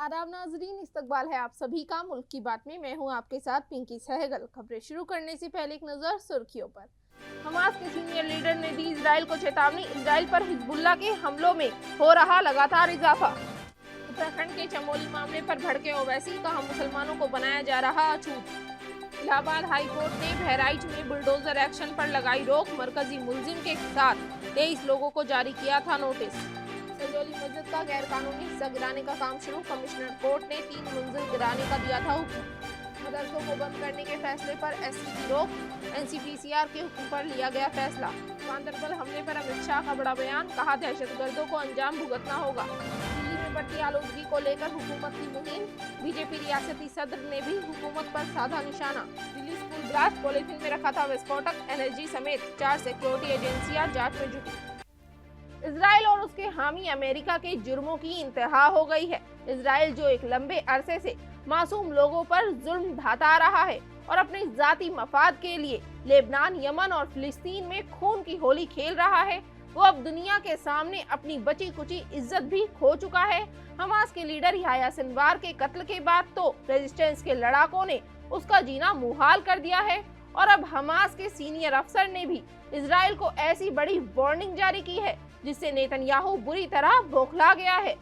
आदाब नाजरीन, इस्तकबाल है आप सभी का मुल्क की बात में। मैं हूं आपके साथ पिंकी सहगल। खबरें शुरू करने से पहले एक नजर सुर्खियों पर। हमास के सीनियर लीडर ने दी इजराइल को चेतावनी, इजराइल पर हिजबुल्लाह के हमलों में हो रहा लगातार इजाफा। उत्तराखंड के चमोली मामले पर भड़के ओवैसी, कहा मुसलमानों को बनाया जा रहा अछूत। इलाहाबाद हाई कोर्ट ने बहराइच में बुलडोजर एक्शन पर लगाई रोक, मरकजी मुलजिम के साथ 23 लोगों को जारी किया था नोटिस। संजौली मस्जिद का गैर कानूनी हिस्सा गिराने का काम शुरू, कमिश्नर कोर्ट ने 3 मंजिल गिराने का दिया था हुक्म। मदरसों को बंद करने के फैसले पर एससी की रोक, एनसीपीसीआर के हुक्म पर लिया गया फैसला। गांदरबल हमले पर अमित शाह का बड़ा बयान, कहा दहशतगर्दों को अंजाम भुगतना होगा। दिल्ली में बढ़ती आलूदगी को लेकर हुकूमत की मुहिम, बीजेपी रियासती सदर ने भी हुकूमत पर साधा निशाना। दिल्ली स्कूल ब्लास्ट, पॉलिथीन में रखा था विस्फोटक, एनएसजी समेत 4 सिक्योरिटी एजेंसियां जांच में जुटी। इजराइल और उसके हामी अमेरिका के जुर्मों की इंतहा हो गई है। इजराइल जो एक लंबे अरसे से मासूम लोगों पर जुल्म ढाता रहा है और अपने जाती मफाद के लिए लेबनान, यमन और फिलिस्तीन में खून की होली खेल रहा है, वो अब दुनिया के सामने अपनी बची कुची इज्जत भी खो चुका है। हमास के लीडर याह्या सिनवार के कत्ल के बाद तो रेजिस्टेंस के लड़ाकों ने उसका जीना मुहाल कर दिया है और अब हमास के सीनियर अफसर ने भी इजराइल को ऐसी बड़ी वार्निंग जारी की है जिससे नेतन्याहू बुरी तरह बौखला गया है।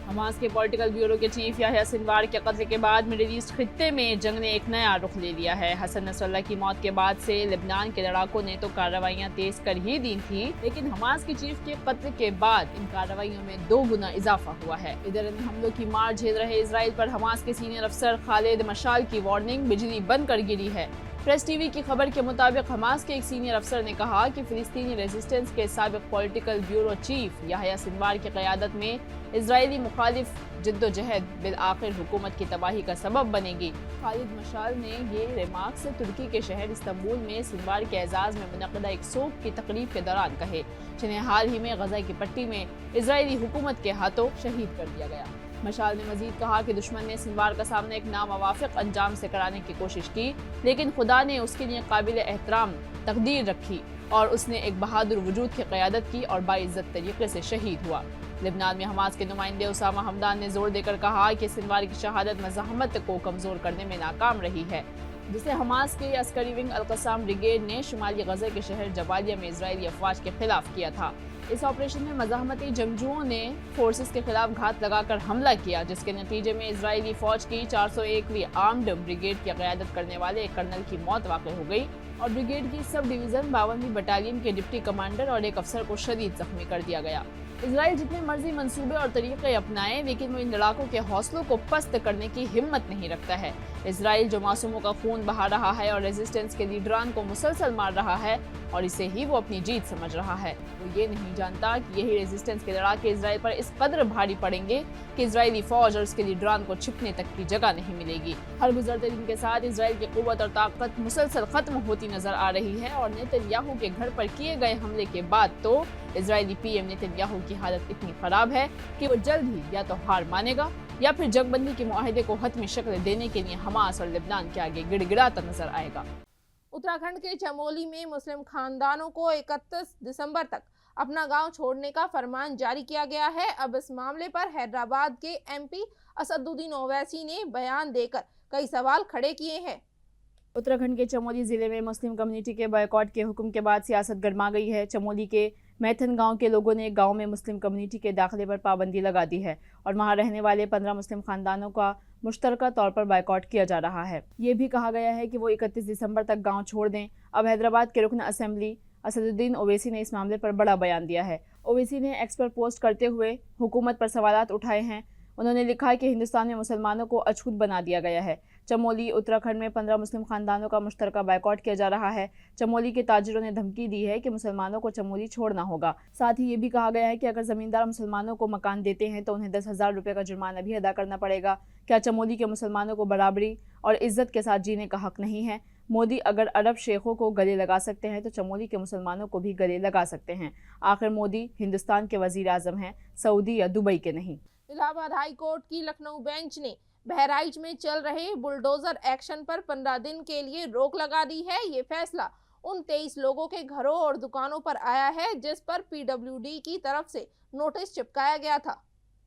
हमास के पॉलिटिकल ब्यूरो के चीफ याह्या सिनवार के कत्ल के बाद मिडिल ईस्ट खित्ते में जंग ने एक नया रुख ले लिया है। हसन नसरल्लाह की मौत के बाद से लेबनान के लड़ाकों ने तो कार्रवाइयां तेज कर ही दी थी, लेकिन हमास के चीफ के कत्ल के बाद इन कार्रवाइयों में 2 गुना इजाफा हुआ है। इधर इन हमलों की मार झेल रहे इजराइल पर हमास के सीनियर अफसर खालिद मशाल की वार्निंग, बिजली बंद कर गिरी है। प्रेस टीवी की खबर के मुताबिक हमास के एक सीनियर अफसर ने कहा कि फिलिस्तीनी रेजिस्टेंस के साबिक political bureau chief Yahya Sinwar की क़यादत में इजरायली मुखालिफ जिद्दोजहद बिल आखिर हुकूमत की तबाही का सबब बनेगी। खालिद मशाल ने ये रिमार्क्स तुर्की के शहर इस्तांबुल में सिनवार के एजाज में मुनक़दा एक सोग की तकरीब के दौरान कहे, जिन्हें हाल ही में गजा की पट्टी में इजरायली हुकूमत के हाथों शहीद कर दिया गया। मशाल ने मजीद कहा कि दुश्मन ने सिनवार का सामना एक नामवाफिक अंजाम से कराने की कोशिश की, लेकिन खुदा ने उसके लिए काबिल एहतराम तकदीर रखी और उसने एक बहादुर वजूद की क़यादत की और बाइज्जत तरीके से शहीद हुआ। लेबनान में हमास के नुमाइंदे उसामा हमदान ने जोर देकर कहा कि सिनवार की शहादत मज़ाहमत को कमज़ोर करने में नाकाम रही है, जिसे हमास के अस्करी विंग अल-क़स्साम ब्रिगेड ने शुमाली गजा के शहर जबालिया में इजरायली अफवाज के खिलाफ किया था। इस ऑपरेशन में मज़ाहमती जंगजुओं ने फोर्सेस के खिलाफ घात लगाकर हमला किया, जिसके नतीजे में इजरायली फौज की 401वीं आर्म्ड ब्रिगेड की क़यादत करने वाले एक कर्नल की मौत वाक़ हो गई और ब्रिगेड की सब डिवीज़न 52वीं बटालियन के डिप्टी कमांडर और एक अफसर को शदीद जख्मी कर दिया गया। इजराइल जितने मर्जी मंसूबे और तरीके अपनाए, लेकिन वो इन लड़ाकों के हौसलों को पस्त करने की हिम्मत नहीं रखता है। इजराइल जो मासूमों का खून बहा रहा है और रेजिस्टेंस के लीडरान को मुसलसल मार रहा है और इसे ही वो अपनी जीत समझ रहा है। वो ये नहीं जानता कि यही रेजिस्टेंस के लड़ाके इजराइल पर इस कदर भारी पड़ेंगे कि इजरायली फौज और उसके लीडरान को छिपने तक की जगह नहीं मिलेगी। हर गुजरते दिन के साथ इजराइल की कुव्वत और ताकत मुसलसल खत्म होती नजर आ रही है और नेतन्याहू के घर पर किए गए हमले के बाद तो इजरायली पीएम नेतन्याहू की हालत इतनी खराब है कि वो जल्द ही या तो हार मानेगा या फिर जंगबंदी के मुआहदे को हतमी शक्ल देने के लिए हमास और लेबनान के आगे गिड़गिड़ाता नजर आएगा। उत्तराखंड के चमोली में मुस्लिम खानदानों को 31 दिसंबर तक अपना गांव छोड़ने का फरमान जारी किया गया है। अब इस मामले पर हैदराबाद के एमपी असदुद्दीन ओवैसी ने बयान देकर कई सवाल खड़े किए हैं। उत्तराखंड के चमोली जिले में मुस्लिम कम्युनिटी के बॉयकॉट के हुक्म के बाद सियासत गर्मा गई है। चमोली के मैथन गांव के लोगों ने गांव में मुस्लिम कम्युनिटी के दाखिले पर पाबंदी लगा दी है और वहां रहने वाले 15 मुस्लिम खानदानों का मुश्तरका तौर पर बायकॉट किया जा रहा है। ये भी कहा गया है कि वो 31 दिसंबर तक गांव छोड़ दें। अब हैदराबाद के रुकन असेंबली असदुद्दीन ओवैसी ने इस मामले पर बड़ा बयान दिया है। ओवैसी ने एक्स पर पोस्ट करते हुए हुकूमत पर सवालात उठाए हैं। उन्होंने लिखा है कि हिंदुस्तान में मुसलमानों को अछूत बना दिया गया है। चमोली उत्तराखंड में 15 मुस्लिम खानदानों का मुश्तरका बायकॉट किया जा रहा है। चमोली के ताजिरों ने धमकी दी है कि मुसलमानों को चमोली छोड़ना होगा। साथ ही ये भी कहा गया है कि अगर जमींदार मुसलमानों को मकान देते हैं तो उन्हें 10,000 रुपये का जुर्माना भी अदा करना पड़ेगा। क्या चमोली के मुसलमानों को बराबरी और इज्जत के साथ जीने का हक नहीं है? मोदी अगर अरब शेखों को गले लगा सकते हैं तो चमोली के मुसलमानों को भी गले लगा सकते हैं। आखिर मोदी हिंदुस्तान के वजीर आजम हैं, सऊदी या दुबई के नहीं। इलाहाबाद हाई कोर्ट की लखनऊ बेंच ने बहराइच में चल रहे बुलडोजर एक्शन पर 15 दिन के लिए रोक लगा दी है। ये फैसला उन 23 लोगों के घरों और दुकानों पर आया है जिस पर पीडब्ल्यूडी की तरफ से नोटिस चिपकाया गया था।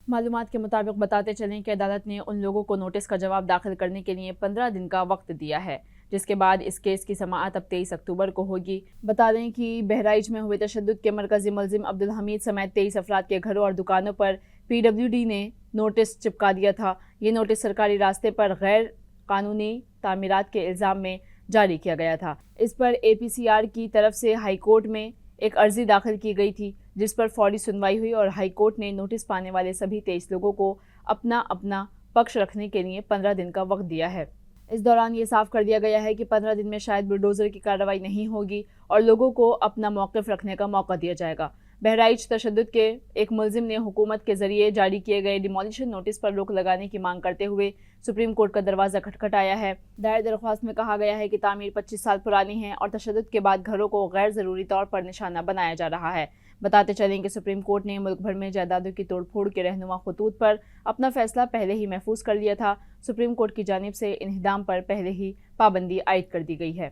मालूमात के मुताबिक बताते चलें कि अदालत ने उन लोगों को नोटिस का जवाब दाखिल करने के लिए 15 दिन का वक्त दिया है, जिसके बाद इस केस की समाअत अब 23 अक्टूबर को होगी। बता दें कि बहराइच में हुए तशद्दुद के मरकजी मुलजिम अब्दुल हमीद समेत 23 अफराद के घरों और दुकानों पर PWD ने नोटिस चिपका दिया था। ये नोटिस सरकारी रास्ते पर गैर कानूनी तामीरात के इल्ज़ाम में जारी किया गया था। इस पर APCR की तरफ से हाई कोर्ट में एक अर्जी दाखिल की गई थी, जिस पर फौरी सुनवाई हुई और हाई कोर्ट ने नोटिस पाने वाले सभी 23 लोगों को अपना अपना पक्ष रखने के लिए 15 दिन का वक्त दिया है। इस दौरान ये साफ कर दिया गया है कि 15 दिन में शायद बुलडोज़र की कार्रवाई नहीं होगी और लोगों को अपना मौक़िफ़ रखने का मौका दिया जाएगा। बहराइच तशद्दुद के एक मुलजिम ने हुकूमत के ज़रिए जारी किए गए डिमोलिशन नोटिस पर रोक लगाने की मांग करते हुए सुप्रीम कोर्ट का दरवाज़ा खटखटाया है। दायर दरख्वास्त में कहा गया है कि तामीर 25 साल पुरानी है और तशद्दुद के बाद घरों को गैर ज़रूरी तौर पर निशाना बनाया जा रहा है। बताते चलें कि सुप्रीम कोर्ट ने मुल्क भर में जायदादों की तोड़फोड़ के रहनुमा खतूत पर अपना फैसला पहले ही महफूज कर लिया था। सुप्रीम कोर्ट की जानिब से इन्हिदाम पर पहले ही पाबंदी आयद कर दी गई है।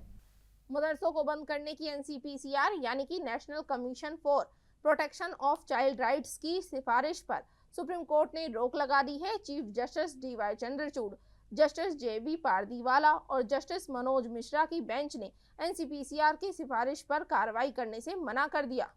मदरसों को बंद करने की NCPCR यानी कि national commission for protection of child rights की सिफारिश पर सुप्रीम कोर्ट ने रोक लगा दी है। Chief justice DY Chandrachud, justice JB Pardiwala और जस्टिस मनोज मिश्रा की बेंच ने NCPCR की सिफारिश पर कार्रवाई करने से मना कर दिया।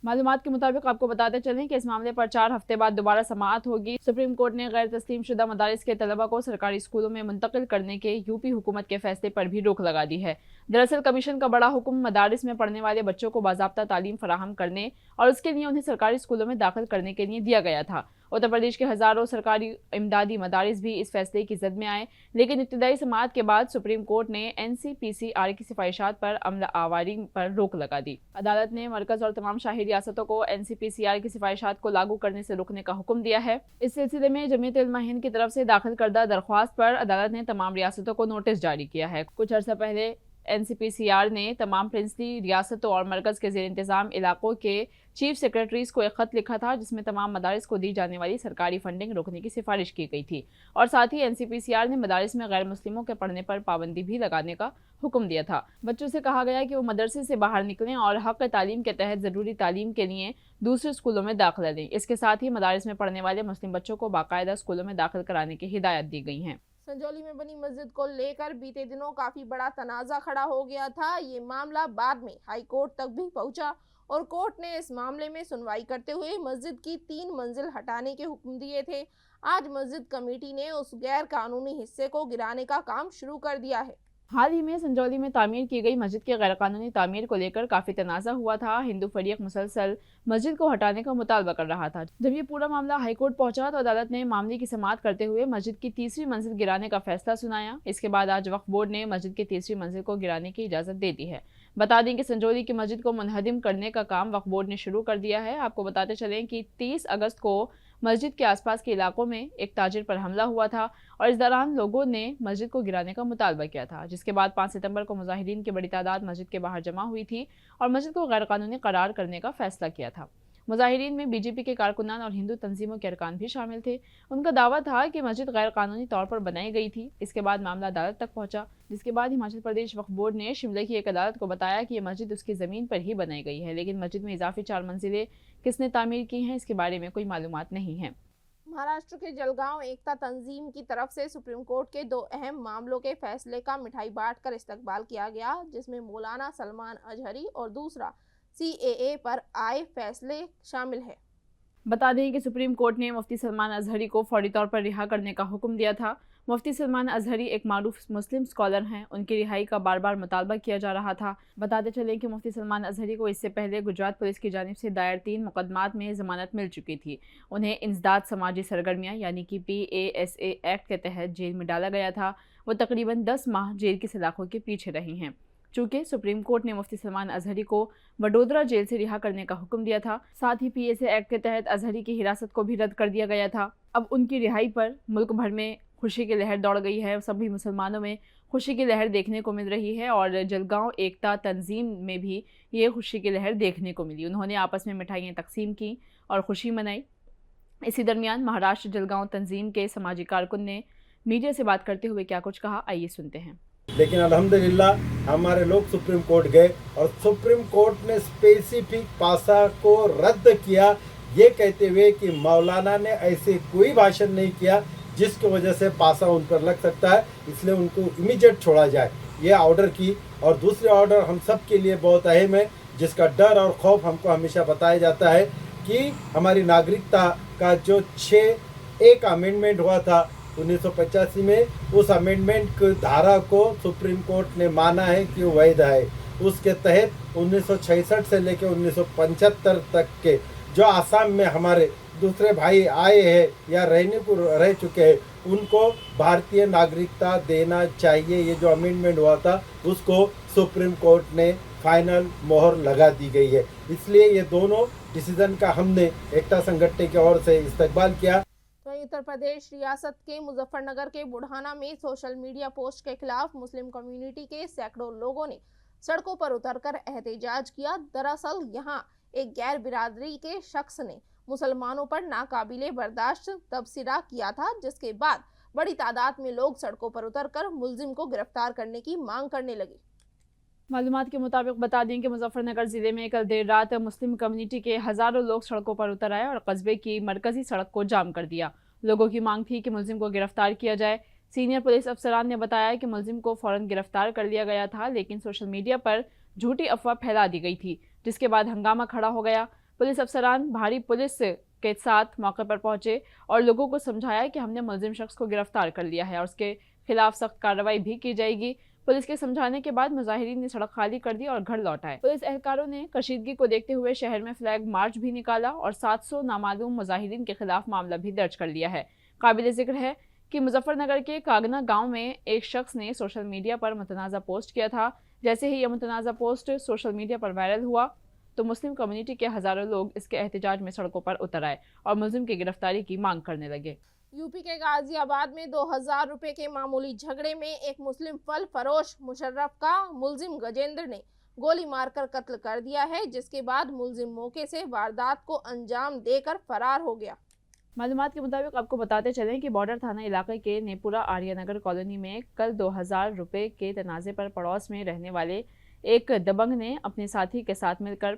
मालूमात के मुताबिक आपको बताते चलें कि इस मामले पर 4 हफ्ते बाद दोबारा समाअत होगी। सुप्रीम कोर्ट ने गैर तस्लीम शुदा मदारिस के तलबा को सरकारी स्कूलों में मुंतकिल करने के यूपी हुकूमत के फैसले पर भी रोक लगा दी है। दरअसल कमीशन का बड़ा हुक्म मदारिस में पढ़ने वाले बच्चों को बाज़ाब्ता तालीम फराहम करने और उसके लिए उन्हें सरकारी स्कूलों में दाखिल करने के लिए दिया गया था। उत्तर प्रदेश के हज़ारों सरकारी इमदादी मदारिस भी इस फैसले की जद में आए, लेकिन इब्तदाई समाअत के बाद सुप्रीम कोर्ट ने NCPCR की सिफारिशात पर अमल आवारी पर रोक लगा दी। अदालत ने मरकज़ और तमाम शाही रियासतों को NCPCR की सिफारिशात को लागू करने से रोकने का हुक्म दिया है। इस सिलसिले में जमीयत उलमा हिंद की तरफ से दाखिल करदा दरख्वास्त पर अदालत ने तमाम रियासतों को नोटिस जारी किया है। कुछ अर्सा पहले NCPCR ने तमाम प्रिंसली रियासतों और मरकज़ के ज़ेर इंतज़ाम इलाकों के चीफ सेक्रेटरीज़ को एक ख़त लिखा था, जिसमें तमाम मदारिस को दी जाने वाली सरकारी फंडिंग रोकने की सिफारिश की गई थी और साथ ही NCPCR ने मदारिस में गैर मुस्लिमों के पढ़ने पर पाबंदी भी लगाने का हुक्म दिया था। बच्चों से कहा गया कि वो मदरसे से बाहर निकलें और हक़ तालीम के तहत ज़रूरी तालीम के लिए दूसरे स्कूलों में दाखिला लें। इसके साथ ही मदारिस में पढ़ने वाले मुस्लिम बच्चों को बाकायदा स्कूलों में दाखिल कराने की हिदायत दी गई हैं। संजौली में बनी मस्जिद को लेकर बीते दिनों काफी बड़ा तनाज़ा खड़ा हो गया था। ये मामला बाद में हाई कोर्ट तक भी पहुंचा और कोर्ट ने इस मामले में सुनवाई करते हुए मस्जिद की 3 मंजिल हटाने के हुक्म दिए थे। आज मस्जिद कमेटी ने उस गैर कानूनी हिस्से को गिराने का काम शुरू कर दिया है। हाल ही में संजौली में तामीर की गई मस्जिद के गैरकानूनी तामीर को लेकर काफ़ी तनाज़ा हुआ था। हिंदू फरीक मुसलसल मस्जिद को हटाने का मुतालबा कर रहा था। जब ये पूरा मामला हाईकोर्ट पहुंचा तो अदालत ने मामले की समाअत करते हुए मस्जिद की 3री मंजिल गिराने का फैसला सुनाया। इसके बाद आज वक्फ बोर्ड ने मस्जिद की 3री मंजिल को गिराने की इजाज़त दे दी है। बता दें कि संजौली की मस्जिद को मुनहदिम करने का काम वक्फ बोर्ड ने शुरू कर दिया है। आपको बताते चलें कि 30 अगस्त को मस्जिद के आसपास के इलाकों में एक ताजिर पर हमला हुआ था और इस दौरान लोगों ने मस्जिद को गिराने का मुतालबा किया था, जिसके बाद 5 सितंबर को मुजाहिरीन की बड़ी तादाद मस्जिद के बाहर जमा हुई थी और मस्जिद को गैरकानूनी करार करने का फैसला किया था। मुजाहिरीन में BJP के कारकुनान और हिंदू तंजीमों के अरकान भी शामिल थे। उनका दावा था कि मस्जिद गैर कानूनी तौर पर बनाई गई थी। इसके बाद मामला अदालत तक पहुंचा, जिसके बाद हिमाचल प्रदेश वक्फ बोर्ड ने शिमला की एक अदालत को बताया कि ये मस्जिद उसकी ज़मीन पर ही बनाई गई है, लेकिन मस्जिद में इजाफी 4 मंजिलें किसने तामीर की हैं, इसके बारे में कोई मालूमात नहीं है। महाराष्ट्र के जलगांव एकता तंजीम की तरफ से सुप्रीम कोर्ट के 2 अहम मामलों के फैसले का मिठाई बांटकर इस्तकबाल किया गया, जिसमें मौलाना सलमान अजहरी और दूसरा CAA पर आए फैसले शामिल है। बता दें कि सुप्रीम कोर्ट ने मुफ्ती सलमान अजहरी को फौरी तौर पर रिहा करने का हुक्म दिया था। मुफ्ती सलमान अजहरी एक मारूफ मुस्लिम स्कॉलर हैं। उनकी रिहाई का बार बार मुतालबा किया जा रहा था। बताते चलें कि मुफ्ती सलमान अजहरी को इससे पहले गुजरात पुलिस की जानिब से दायर 3 मुकदमात में ज़मानत मिल चुकी थी। उन्हें इंसदाद समाजी सरगर्मियाँ यानी कि PASA एक्ट के तहत जेल में डाला गया था। वो तकरीबन 10 माह जेल की सलाखों के पीछे रही हैं। चूँकि सुप्रीम कोर्ट ने मुफ्ती सलमान अजहरी को वडोदरा जेल से रिहा करने का हुक्म दिया था, साथ ही PASA एक्ट के तहत अजहरी की हिरासत को भी रद्द कर दिया गया था। अब उनकी रिहाई पर मुल्क भर में खुशी की लहर दौड़ गई है। सभी मुसलमानों में खुशी की लहर देखने को मिल रही है और जलगांव एकता तंजीम में भी ये खुशी की लहर देखने को मिली। उन्होंने आपस में मिठाइयाँ तकसीम की और खुशी मनाई। इसी दरमियान महाराष्ट्र जलगांव तंजीम के समाजी कारकुन ने मीडिया से बात करते हुए क्या कुछ कहा, आइए सुनते हैं। लेकिन अल्हम्दुलिल्लाह हमारे लोग सुप्रीम कोर्ट गए और सुप्रीम कोर्ट ने स्पेसिफिक पासा को रद्द किया, ये कहते हुए कि मौलाना ने ऐसे कोई भाषण नहीं किया जिसकी वजह से पासा उन पर लग सकता है, इसलिए उनको इमीडिएट छोड़ा जाए, ये ऑर्डर की। और दूसरे ऑर्डर हम सब के लिए बहुत अहम है, जिसका डर और खौफ हमको हमेशा बताया जाता है कि हमारी नागरिकता का जो 6(1) अमेंडमेंट हुआ था 1985 में, उस अमेंडमेंट की धारा को सुप्रीम कोर्ट ने माना है कि वो वैध है। उसके तहत 1966 से लेकर 1975 तक के जो आसाम में हमारे दूसरे भाई आए हैं या रहने को रह चुके हैं, उनको भारतीय नागरिकता देना चाहिए। ये जो अमेंडमेंट हुआ था उसको सुप्रीम कोर्ट ने फाइनल मोहर लगा दी गई है। इसलिए ये दोनों डिसीजन का हमने एकता संगठन की ओर से इस्तकबाल किया। वहीं उत्तर प्रदेश रियासत के मुजफ्फरनगर के बुढ़ाना में सोशल मीडिया पोस्ट के खिलाफ मुस्लिम कम्युनिटी के सैकड़ों लोगों ने सड़कों पर उतरकर एहतजाज किया। दरअसल यहां एक गैर बिरादरी के शख्स ने मुसलमानों पर नाकाबिले बर्दाश्त तबसरा किया था, जिसके बाद बड़ी तादाद में लोग सड़कों पर उतरकर मुलजिम को गिरफ्तार करने की मांग करने लगे। मालूमात के मुताबिक बता दें कि मुजफ्फरनगर ज़िले में कल देर रात मुस्लिम कम्युनिटी के हज़ारों लोग सड़कों पर उतर आए और कस्बे की मरकजी सड़क को जाम कर दिया। लोगों की मांग थी कि मुलजिम को गिरफ्तार किया जाए। सीनियर पुलिस अफसरान ने बताया कि मुलजिम को फौरन गिरफ्तार कर लिया गया था, लेकिन सोशल मीडिया पर झूठी अफवाह फैला दी गई थी, जिसके बाद हंगामा खड़ा हो गया। पुलिस अफसरान भारी पुलिस के साथ मौके पर पहुंचे और लोगों को समझाया कि हमने मुलजिम शख्स को गिरफ्तार कर लिया है और उसके खिलाफ सख्त कार्रवाई भी की जाएगी। पुलिस के समझाने के बाद मुजाहिरीन ने सड़क खाली कर दी और घर लौट आए। पुलिस एहलकारों ने कशीदगी को देखते हुए शहर में फ्लैग मार्च भी निकाला और 700 नामालूम मुजाहिरीन के खिलाफ मामला भी दर्ज कर लिया है। काबिल जिक्र है कि मुजफ्फरनगर के कागना गांव में एक शख्स ने सोशल मीडिया पर मुतनाज़ा पोस्ट किया था। जैसे ही यह मुतनाज़ा पोस्ट सोशल मीडिया पर वायरल हुआ तो मुस्लिम कम्युनिटी के हज़ारों लोग इसके एहतजाज में सड़कों पर उतर आए और मुलजिम की गिरफ्तारी की मांग करने लगे। यूपी के गाजियाबाद में 2000 रुपए के मामूली झगड़े में एक मुस्लिम फल फरोश मुशर्रफ का मुलजिम गजेंद्र ने गोली मारकर कत्ल कर दिया है, जिसके बाद मुलजिम मौके से वारदात को अंजाम देकर फरार हो गया। मालूमात के मुताबिक आपको बताते चलें कि बॉर्डर थाना इलाके के नेपुरा आर्यनगर कॉलोनी में कल 2000 रुपए के तनाज़े पर पड़ोस में रहने वाले एक दबंग ने अपने साथी के साथ मिलकर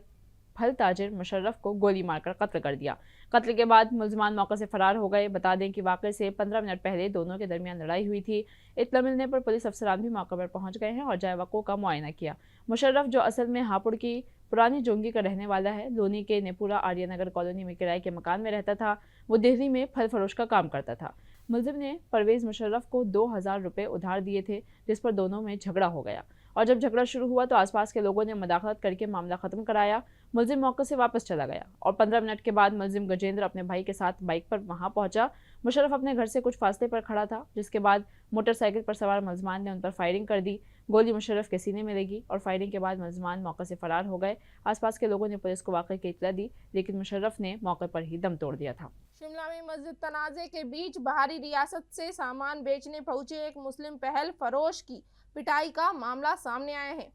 फल ताजिर मुशर्रफ को गोली मारकर कत्ल कर दिया। कत्ल के बाद मुलजमान मौके से फरार हो गए। बता दें कि वाक़े से 15 मिनट पहले दोनों के दरमियान लड़ाई हुई थी। इत्तला मिलने पर पुलिस अफसरान भी मौके पर पहुंच गए हैं और जाए वक़्फ़ों का मुआयना किया। मुशर्रफ, जो असल में हापुड़ की पुरानी जोंगी का रहने वाला है, लोनी के नेपुरा आर्यनगर कॉलोनी में किराए के मकान में रहता था। वो दिल्ली में फल फरोश का काम करता था। मुलजिम ने परवेज़ मुशर्रफ को 2000 रुपये उधार दिए थे, जिस पर दोनों में झगड़ा हो गया और जब झगड़ा शुरू हुआ तो आसपास के लोगों ने मदाखलत करके मामला ख़त्म कराया। मुलजिम मौके से वापस चला गया और 15 मिनट के बाद मुलजिम गजेंद्र अपने भाई के साथ बाइक पर वहां पहुंचा। मुशर्रफ अपने घर से कुछ फासले पर खड़ा था, जिसके बाद मोटरसाइकिल पर सवार मुलजमान ने उन पर फायरिंग कर दी। गोली मुशर्रफ के सीने में लगी और फायरिंग के बाद मुलजमान मौके से फरार हो गए। आसपास के लोगों ने पुलिस को वाक़े की इत्तला दी, लेकिन मुशर्रफ ने मौके पर ही दम तोड़ दिया था। शिमला में मस्जिद तनाज़े के बीच बाहरी रियासत से सामान बेचने पहुंचे एक मुस्लिम पहल फरोश की पिटाई का मामला सामने आया है।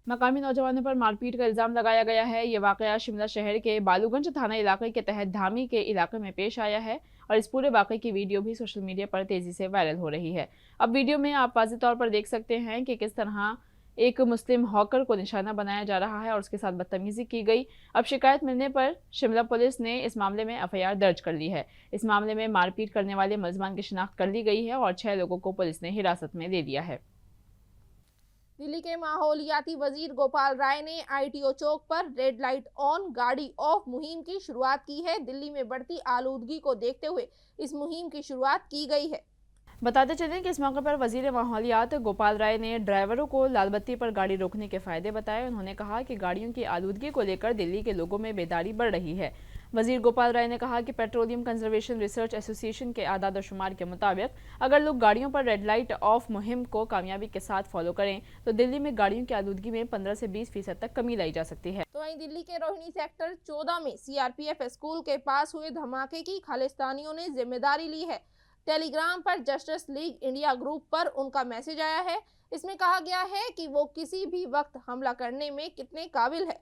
मकामी नौजवानों पर मारपीट का इल्ज़ाम लगाया गया है। ये वाक़या शिमला शहर के बालूगंज थाना इलाके के तहत धामी के इलाके में पेश आया है और इस पूरे वाक़े की वीडियो भी सोशल मीडिया पर तेज़ी से वायरल हो रही है। अब वीडियो में आप वाज़ेह तौर पर देख सकते हैं कि किस तरह एक मुस्लिम हॉकर को निशाना बनाया जा रहा है और उसके साथ बदतमीज़ी की गई। अब शिकायत मिलने पर शिमला पुलिस ने इस मामले में FIR दर्ज कर ली है। इस मामले में मारपीट करने वाले मुलजमान की शिनाख्त कर ली गई है और 6 लोगों को पुलिस ने हिरासत में ले लिया है। दिल्ली के माहौलियाती वजीर गोपाल राय ने ITO चौक पर रेड लाइट ऑन गाड़ी ऑफ मुहिम की शुरुआत की है। दिल्ली में बढ़ती आलूदगी को देखते हुए इस मुहिम की शुरुआत की गई है। बताते चलें कि इस मौके पर वजीर माहौलियात गोपाल राय ने ड्राइवरों को लाल बत्ती पर गाड़ी रोकने के फ़ायदे बताए। उन्होंने कहा कि गाड़ियों की आलूदगी को लेकर दिल्ली के लोगों में बेदारी बढ़ रही है। वजीर गोपाल राय ने कहा कि पेट्रोलियम कंजर्वेशन रिसर्च एसोसिएशन के आदाद और शुमार के मुताबिक अगर लोग गाड़ियों पर रेड लाइट ऑफ मुहिम को कामयाबी के साथ फॉलो करें तो दिल्ली में गाड़ियों की आलूदगी में 15 से 20% तक कमी लाई जा सकती है। तो वहीं दिल्ली के रोहिणी सेक्टर 14 में CRPF स्कूल के पास हुए धमाके की खालिस्तानियों ने जिम्मेदारी ली है। टेलीग्राम पर जस्टिस लीग इंडिया ग्रुप पर उनका मैसेज आया है। इसमें कहा गया है कि वो किसी भी वक्त हमला करने में कितने काबिल है।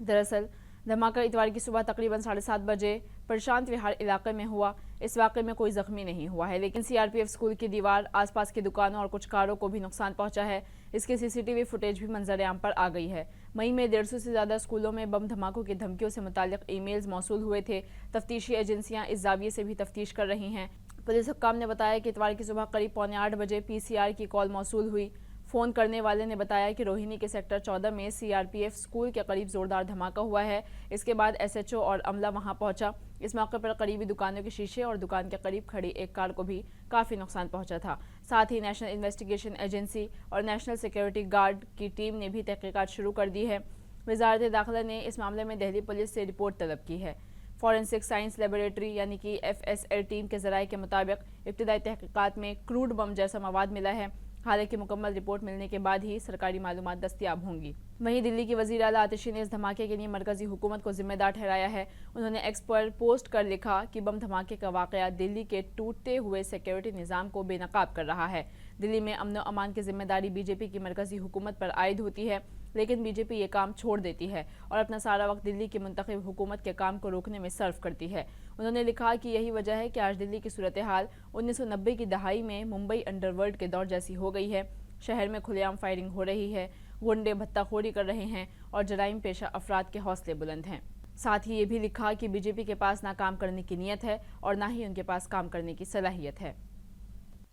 दरअसल धमाका इतवार की सुबह तकरीबन 7:30 बजे प्रशांत विहार इलाके में हुआ। इस वाक़े में कोई जख्मी नहीं हुआ है, लेकिन CRPF स्कूल की दीवार, आसपास की दुकानों और कुछ कारों को भी नुकसान पहुंचा है। इसके CCTV फुटेज भी मंजर आम पर आ गई है। मई में 150 से ज़्यादा स्कूलों में बम धमाकों की धमकियों से मुताल्लिक ईमेल्स मौसूल हुए थे। तफ्तीशी एजेंसियां इस जाविये से भी तफ्तीश कर रही हैं। पुलिस हुक्काम ने बताया कि इतवार की सुबह करीब 7:45 बजे पीसीआर की कॉल मौसूल हुई। फ़ोन करने वाले ने बताया कि रोहिणी के सेक्टर 14 में सीआरपीएफ स्कूल के करीब ज़ोरदार धमाका हुआ है। इसके बाद एसएचओ और अमला वहां पहुंचा। इस मौके पर करीबी दुकानों के शीशे और दुकान के करीब खड़ी एक कार को भी काफ़ी नुकसान पहुंचा था। साथ ही नेशनल इन्वेस्टिगेशन एजेंसी और नेशनल सिक्योरिटी गार्ड की टीम ने भी तहकीकात शुरू कर दी है। वज़ारत दाखिला ने इस मामले में दिल्ली पुलिस से रिपोर्ट तलब की है। फॉरेंसिक साइंस लेबोरेटरी यानी कि FSL टीम के ज़राए के मुताबिक इब्तिदाई तहकीकात में क्रूड बम जैसा मवाद मिला है। हालांकि मुकम्मल रिपोर्ट मिलने के बाद ही सरकारी मालूमात दस्तयाब होंगी। वहीं दिल्ली की वज़ीर आला आतिशी ने इस धमाके के लिए मरकजी हुकूमत को जिम्मेदार ठहराया है। उन्होंने एक्स पर पोस्ट कर लिखा कि बम धमाके का वाक़या दिल्ली के टूटते हुए सिक्योरिटी निज़ाम को बेनकाब कर रहा है। दिल्ली में अमन व अमान की जिम्मेदारी बीजेपी की मरकजी हुकूमत पर आयद होती है, लेकिन बीजेपी ये काम छोड़ देती है और अपना सारा वक्त दिल्ली की मुंतखब हुकूमत के काम को रोकने में सर्व करती है। उन्होंने लिखा कि यही वजह है कि आज दिल्ली की सूरत हाल 1990 की दहाई में मुंबई अंडरवर्ल्ड के दौर जैसी हो गई है। शहर में खुलेआम फायरिंग हो रही है, गुंडे भत्ताखोरी कर रहे हैं और जराइम पेशा अफराद के हौसले बुलंद हैं। साथ ही ये भी लिखा कि बीजेपी के पास ना काम करने की नीयत है और ना ही उनके पास काम करने की सलाहियत है।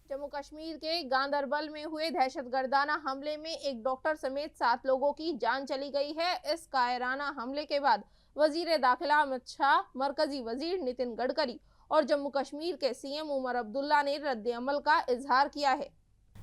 जम्मू कश्मीर के गांदरबल में हुए दहशतगर्दाना हमले में एक डॉक्टर समेत 7 लोगों की जान चली गई है। इस कायराना हमले के बाद वजीर दाखिला अमित शाह, मरकजी वजीर नितिन गडकरी और जम्मू कश्मीर के सीएम उमर अब्दुल्ला ने रद्द अमल का इजहार किया है।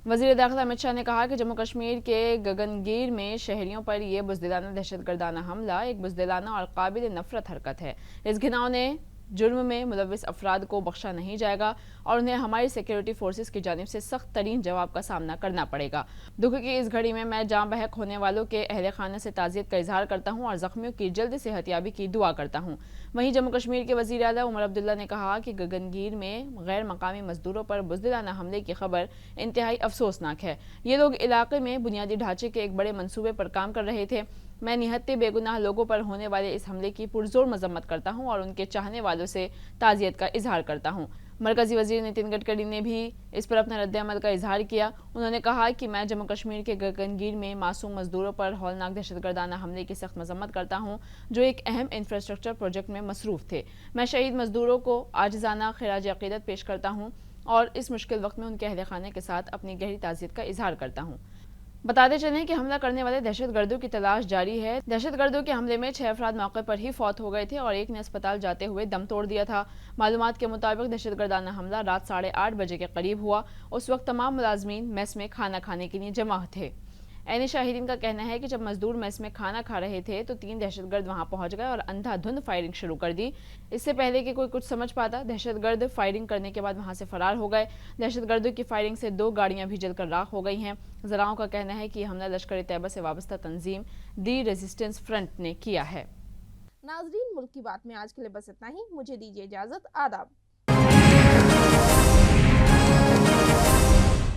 वज़ीर दाखिला अमित शाह ने कहा कि जम्मू कश्मीर के गगनगीर में शहरियों पर यह बुज़दिलाना दहशतगर्दाना हमला एक बुज़दिलाना और काबिल नफरत हरकत है। इस घिनौने जुर्म में मुलविस अफराद को बख्शा नहीं जाएगा और उन्हें हमारी सिक्योरिटी फोर्सेस की जानिब से सख्त तरीन जवाब का सामना करना पड़ेगा। दुख की इस घड़ी में मैं जान बहक होने वालों के अहले खाना से ताज़ियत का इजहार करता हूँ और ज़ख्मियों की जल्द सेहतियाबी की दुआ करता हूँ। वहीं जम्मू कश्मीर के वज़ीर आला उमर अब्दुल्ला ने कहा कि गगनगीर में गैर मकामी मजदूरों पर बुज़दिलाना हमले की खबर इंतहाई अफसोसनाक है। ये लोग इलाके में बुनियादी ढांचे के एक बड़े मंसूबे पर काम कर रहे थे। मैं निहत्ते बेगुनाह लोगों पर होने वाले इस हमले की पुरजोर मजम्मत करता हूं और उनके चाहने वालों से ताज़ियत का इजहार करता हूं। मरकजी वजीर नितिन गडकरी ने भी इस पर अपना रद्द अमल का इजहार किया। उन्होंने कहा कि मैं जम्मू कश्मीर के गगनगीर में मासूम मजदूरों पर हौलनाक दहशतगर्दाना हमले की सख्त मजम्मत करता हूं, जो एक अहम इंफ्रास्ट्रक्चर प्रोजेक्ट में मसरूफ थे। मैं शहीद मजदूरों को आजिज़ाना खिराज अकीदत पेश करता हूं और इस मुश्किल वक्त में उनके अहले खाने के साथ अपनी गहरी ताज़ियत का इजहार करता हूं। बताते चलें कि हमला करने वाले दहशतगर्दों की तलाश जारी है। दहशतगर्दों के हमले में 6 अफराद मौके पर ही फौत हो गए थे और एक ने अस्पताल जाते हुए दम तोड़ दिया था। मालूमात के मुताबिक दहशतगर्दाना हमला रात 8:30 बजे के करीब हुआ। उस वक्त तमाम मुलाजमीन मेस में खाना खाने के लिए जमा थे। ऐने शाहिदीन का कहना है कि जब मजदूर मेस में खाना खा रहे थे तो 3 दहशतगर्द वहां पहुंच गए और अंधाधुंध फायरिंग शुरू कर दी। इससे पहले कि कोई कुछ समझ पाता, दहशतगर्द फायरिंग करने के बाद वहां से फरार हो गए। दहशतगर्दों की फायरिंग से 2 गाड़ियां भी जलकर राख हो गई हैं। ज़राओं का कहना है कि यह हमला लश्कर तैयबा से वाबस्ता तंजीम दी रेजिस्टेंस फ्रंट ने किया है। नाजरीन, मुल्क की बात में आज के लिए बस इतना ही। मुझे दीजिए इजाजत। आदाब।